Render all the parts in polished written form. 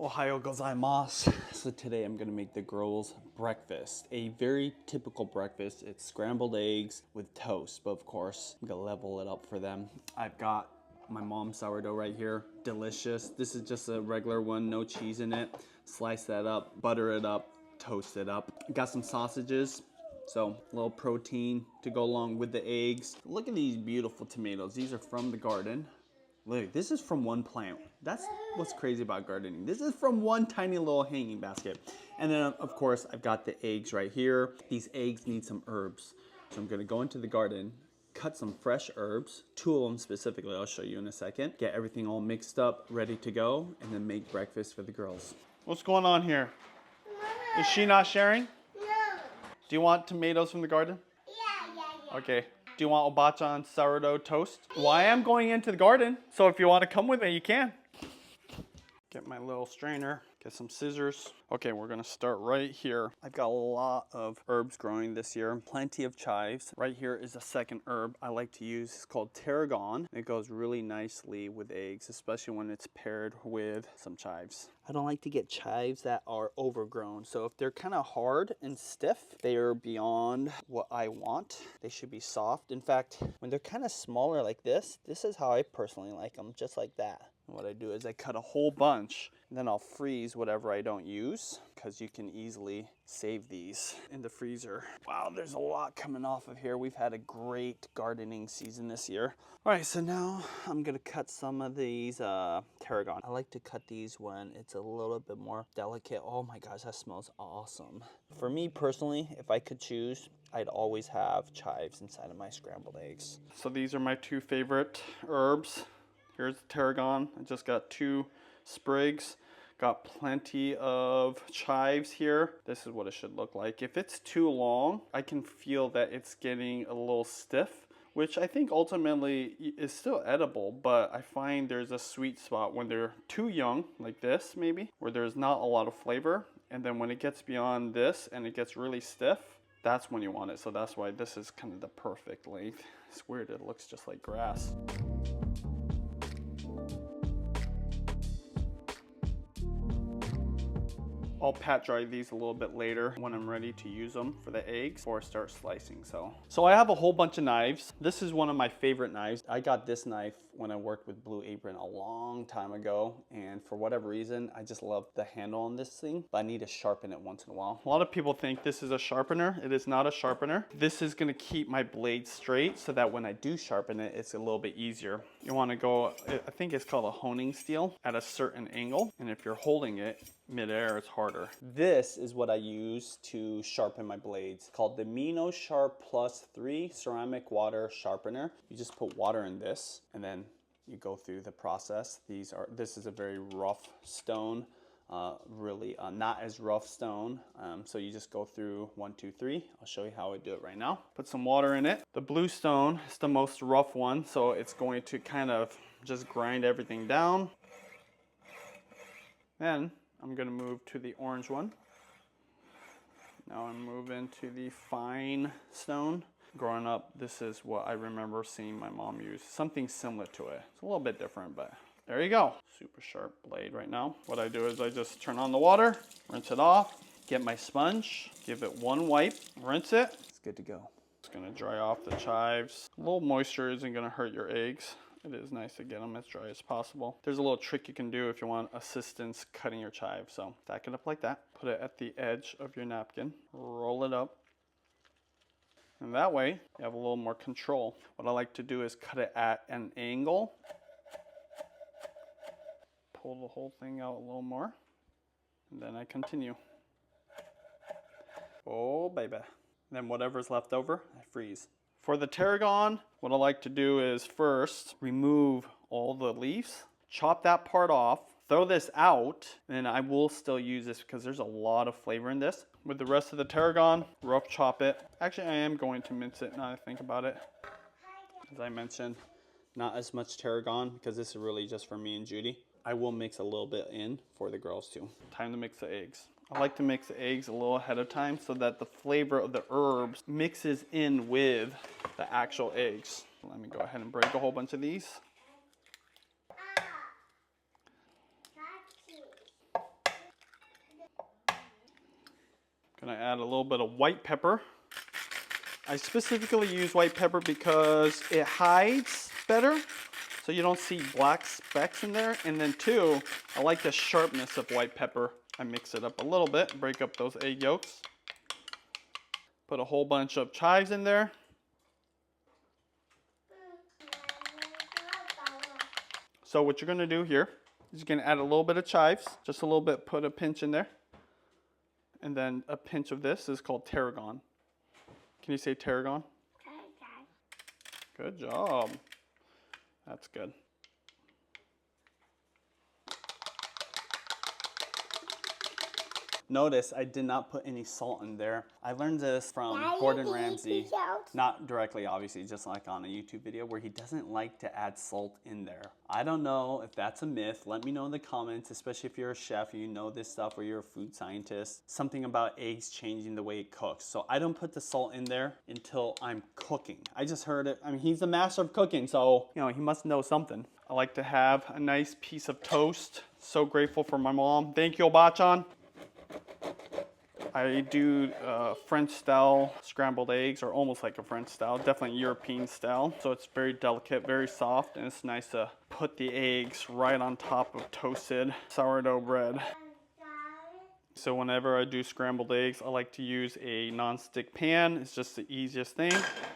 Ohio gozaimasu. So today I'm gonna make the girls' breakfast. A very typical breakfast. It's scrambled eggs with toast, but of course, I'm gonna level it up for them. I've got my mom's sourdough right here. Delicious. This is just a regular one, no cheese in it. Slice that up, butter it up, toast it up. Got some sausages. So a little protein to go along with the eggs. Look at these beautiful tomatoes. These are from the garden. Look, this is from one plant. That's what's crazy about gardening. This is from one tiny little hanging basket. And then of course, I've got the eggs right here. These eggs need some herbs. So I'm gonna go into the garden, cut some fresh herbs, 2 of them specifically, I'll show you in a second. Get everything all mixed up, ready to go, and then make breakfast for the girls. What's going on here? Is she not sharing? No. Do you want tomatoes from the garden? Yeah. Okay. Do you want obachan sourdough toast? Well, I am going into the garden, so if you want to come with me, you can. Get my little strainer, get some scissors. Okay, we're gonna start right here. I've got a lot of herbs growing this year, plenty of chives. Right here is a second herb I like to use. It's called tarragon. It goes really nicely with eggs, especially when it's paired with some chives. I don't like to get chives that are overgrown. So if they're kind of hard and stiff, they are beyond what I want. They should be soft. In fact, when they're kind of smaller like this is how I personally like them, just like that. What I do is I cut a whole bunch, and then I'll freeze whatever I don't use, because you can easily save these in the freezer. Wow, there's a lot coming off of here. We've had a great gardening season this year. All right, so now I'm gonna cut some of these tarragon. I like to cut these when it's a little bit more delicate. Oh my gosh, that smells awesome. For me personally, if I could choose, I'd always have chives inside of my scrambled eggs. So these are my 2 favorite herbs. Here's the tarragon. I just got 2 sprigs. Got plenty of chives here. This is what it should look like. If it's too long, I can feel that it's getting a little stiff, which I think ultimately is still edible, but I find there's a sweet spot when they're too young, like this maybe, where there's not a lot of flavor. And then when it gets beyond this and it gets really stiff, that's when you want it. So that's why this is kind of the perfect length. It's weird, it looks just like grass. I'll pat dry these a little bit later when I'm ready to use them for the eggs before I start slicing. So I have a whole bunch of knives. This is one of my favorite knives. I got this knife when I worked with Blue Apron a long time ago, and for whatever reason, I just love the handle on this thing, but I need to sharpen it once in a while. A lot of people think this is a sharpener. It is not a sharpener. This is gonna keep my blade straight so that when I do sharpen it, it's a little bit easier. You wanna go, I think it's called a honing steel, at a certain angle, and if you're holding it midair, it's harder. This is what I use to sharpen my blades, called the Mino Sharp Plus 3 ceramic water sharpener. You just put water in this and then you go through the process. This is a very rough stone, really not as rough stone. So you just go through 1, 2, 3. I'll show you how I do it right now. Put some water in it. The blue stone is the most rough one, so it's going to kind of just grind everything down. Then I'm gonna move to the orange one. Now I'm moving to the fine stone. Growing up, this is what I remember seeing my mom use. Something similar to it. It's a little bit different, but there you go. Super sharp blade right now. What I do is I just turn on the water, rinse it off, get my sponge, give it 1 wipe, rinse it. It's good to go. It's gonna dry off the chives. A little moisture isn't gonna hurt your eggs. It is nice to get them as dry as possible. There's a little trick you can do if you want assistance cutting your chives. So stack it up like that. Put it at the edge of your napkin. Roll it up. And that way, you have a little more control. What I like to do is cut it at an angle. Pull the whole thing out a little more. And then I continue. Oh, baby. And then whatever's left over, I freeze. For the tarragon, what I like to do is first remove all the leaves, chop that part off, throw this out, and I will still use this because there's a lot of flavor in this. With the rest of the tarragon, rough chop it. Actually, I am going to mince it now that I think about it. As I mentioned, not as much tarragon because this is really just for me and Judy. I will mix a little bit in for the girls too. Time to mix the eggs. I like to mix the eggs a little ahead of time so that the flavor of the herbs mixes in with the actual eggs. Let me go ahead and break a whole bunch of these. Gonna add a little bit of white pepper. I specifically use white pepper because it hides better, so you don't see black specks in there. And then two, I like the sharpness of white pepper. I mix it up a little bit, break up those egg yolks. Put a whole bunch of chives in there. So what you're gonna do here is you're gonna add a little bit of chives, just a little bit, put a pinch in there. And then a pinch of this is called tarragon. Can you say tarragon? Good job. That's good. Notice I did not put any salt in there. I learned this from Gordon Ramsay. Not directly, obviously, just like on a YouTube video where he doesn't like to add salt in there. I don't know if that's a myth. Let me know in the comments, especially if you're a chef, you know this stuff, or you're a food scientist. Something about eggs changing the way it cooks. So I don't put the salt in there until I'm cooking. I just heard it. I mean, he's the master of cooking, so, you know, he must know something. I like to have a nice piece of toast. So grateful for my mom. Thank you, Obachan. I do French style scrambled eggs, or almost like a French style, definitely European style. So it's very delicate, very soft, and it's nice to put the eggs right on top of toasted sourdough bread. So whenever I do scrambled eggs, I like to use a non-stick pan. It's just the easiest thing.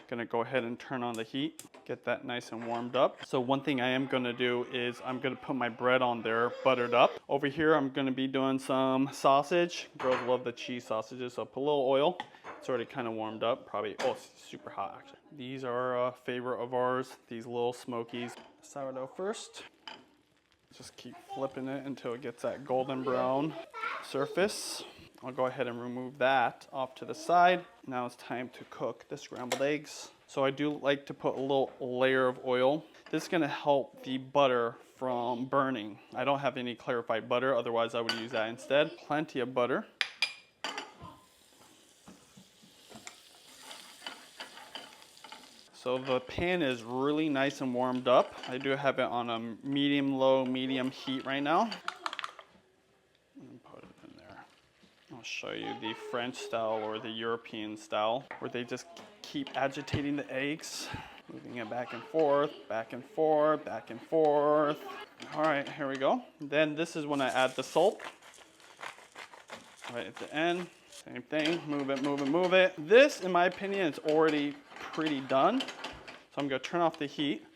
Gonna go ahead and turn on the heat, get that nice and warmed up. So one thing I am gonna do is I'm gonna put my bread on there, buttered up. Over here, I'm gonna be doing some sausage. Girls love the cheese sausages, so put a little oil. It's already kind of warmed up, probably, oh, it's super hot actually. These are a favorite of ours, these little smokies. Sourdough first. Just keep flipping it until it gets that golden brown surface. I'll go ahead and remove that off to the side. Now it's time to cook the scrambled eggs. So I do like to put a little layer of oil. This is gonna help the butter from burning. I don't have any clarified butter, otherwise I would use that instead. Plenty of butter. So the pan is really nice and warmed up. I do have it on a medium-low, medium heat right now. And put it in there. I'll show you the French style or the European style, where they just keep agitating the eggs, moving it back and forth, back and forth, back and forth. All right, here we go. Then this is when I add the salt. Right at the end, same thing, move it, move it, move it. This, in my opinion, is already pretty done. So I'm gonna turn off the heat,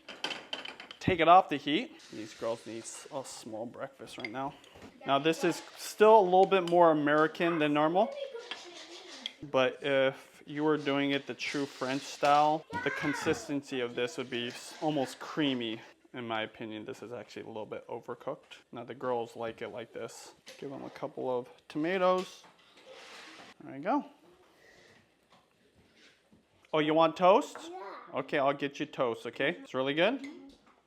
take it off the heat. These girls need a small breakfast right now. Now this is still a little bit more American than normal, but if you were doing it the true French style, the consistency of this would be almost creamy. In my opinion, this is actually a little bit overcooked. Now the girls like it like this. Give them a couple of tomatoes. There you go. Oh, you want toast? Yeah. Okay, I'll get you toast, okay? It's really good?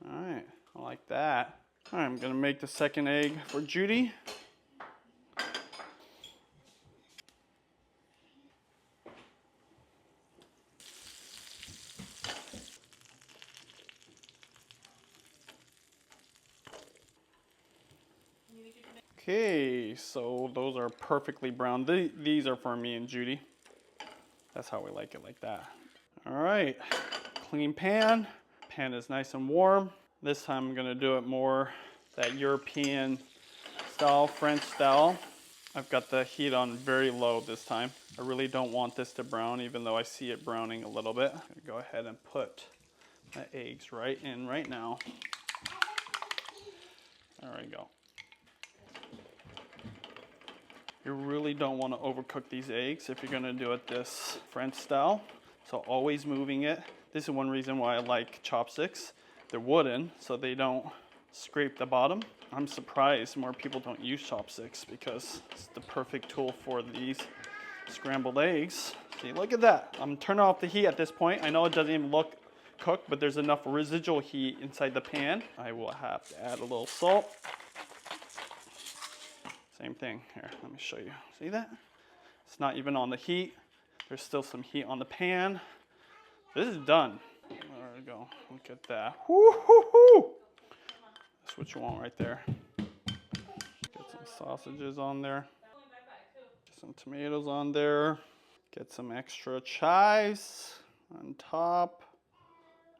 All right, I like that. All right, I'm gonna make the second egg for Judy. Okay, so those are perfectly brown. These are for me and Judy. That's how we like it, like that. All right, clean pan. Pan is nice and warm. This time I'm gonna do it more that European style, French style. I've got the heat on very low this time. I really don't want this to brown, even though I see it browning a little bit. I'm gonna go ahead and put the eggs right in right now. There we go. You really don't want to overcook these eggs if you're gonna do it this French style. So always moving it. This is one reason why I like chopsticks. They're wooden, so they don't scrape the bottom. I'm surprised more people don't use chopsticks because it's the perfect tool for these scrambled eggs. See, look at that. I'm turning off the heat at this point. I know it doesn't even look cooked, but there's enough residual heat inside the pan. I will have to add a little salt. Same thing. Here, let me show you. See that? It's not even on the heat. There's still some heat on the pan. This is done. There we go. Look at that. Woo-hoo-hoo! That's what you want right there. Get some sausages on there. some tomatoes on there. Get some extra chives on top.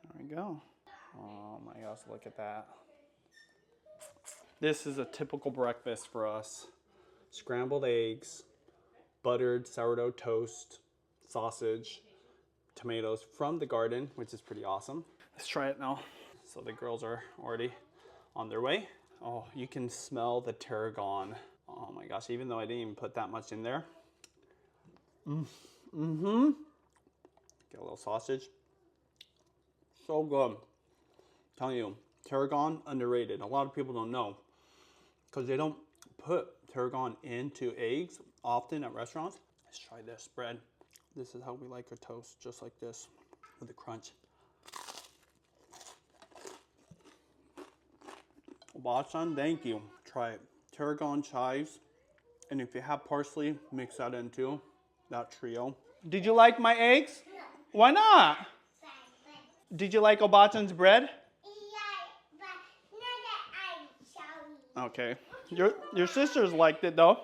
There we go. Oh my gosh, look at that. This is a typical breakfast for us. Scrambled eggs, buttered sourdough toast, sausage, tomatoes from the garden, which is pretty awesome. Let's try it now. So the girls are already on their way. Oh, you can smell the tarragon. Oh my gosh, even though I didn't even put that much in there. Get a little sausage. So good. I'm telling you, tarragon, underrated. A lot of people don't know because they don't put tarragon into eggs often at restaurants. Let's try this bread. This is how we like our toast, just like this, with a crunch. Bachan, thank you. Try it. Tarragon chives, and if you have parsley, mix that in too. That trio. Did you like my eggs? No. Why not? Did you like Obachan's bread? Yeah, but not that I'm sorry. Okay. Your sisters liked it though.